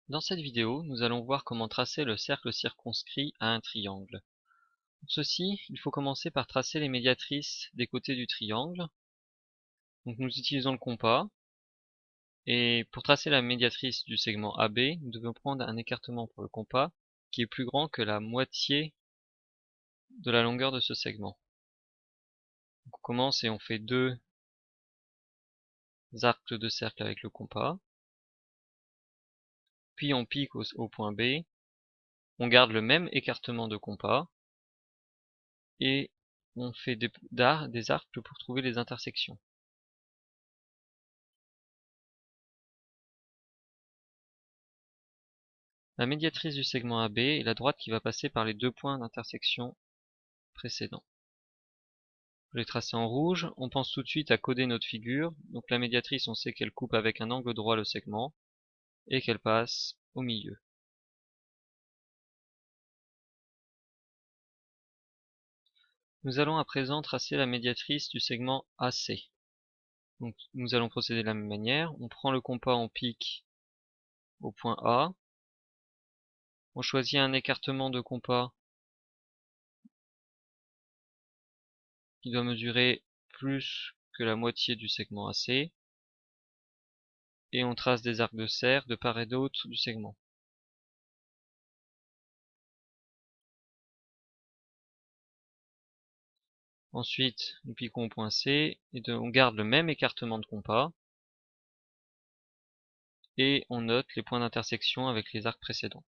Dans cette vidéo, nous allons voir comment tracer le cercle circonscrit à un triangle. Pour ceci, il faut commencer par tracer les médiatrices des côtés du triangle. Donc nous utilisons le compas. Et pour tracer la médiatrice du segment AB, nous devons prendre un écartement pour le compas qui est plus grand que la moitié de la longueur de ce segment. Donc on commence et on fait deux arcs de cercle avec le compas. Puis on pique au point B. On garde le même écartement de compas. Et on fait des arcs pour trouver les intersections. La médiatrice du segment AB est la droite qui va passer par les deux points d'intersection précédents. Pour les tracer en rouge, on pense tout de suite à coder notre figure. Donc la médiatrice, on sait qu'elle coupe avec un angle droit le segment et qu'elle passe au milieu. Nous allons à présent tracer la médiatrice du segment AC. Donc nous allons procéder de la même manière. On prend le compas, on pique au point A. On choisit un écartement de compas qui doit mesurer plus que la moitié du segment AC. Et on trace des arcs de cercle de part et d'autre du segment. Ensuite, nous piquons au point C et on garde le même écartement de compas et on note les points d'intersection avec les arcs précédents.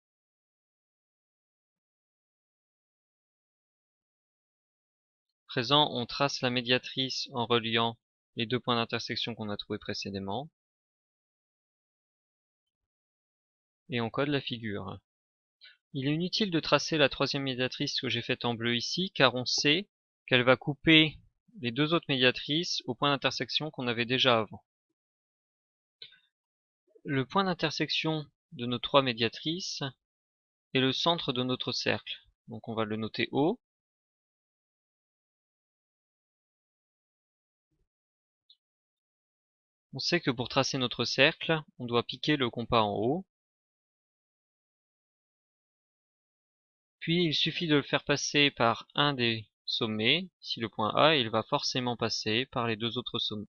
À présent, on trace la médiatrice en reliant les deux points d'intersection qu'on a trouvés précédemment et on code la figure. Il est inutile de tracer la troisième médiatrice que j'ai faite en bleu ici car on sait qu'elle va couper les deux autres médiatrices au point d'intersection qu'on avait déjà avant. Le point d'intersection de nos trois médiatrices est le centre de notre cercle. Donc on va le noter O. On sait que pour tracer notre cercle, on doit piquer le compas en haut. Puis il suffit de le faire passer par un des sommets. Ici le point A, il va forcément passer par les deux autres sommets.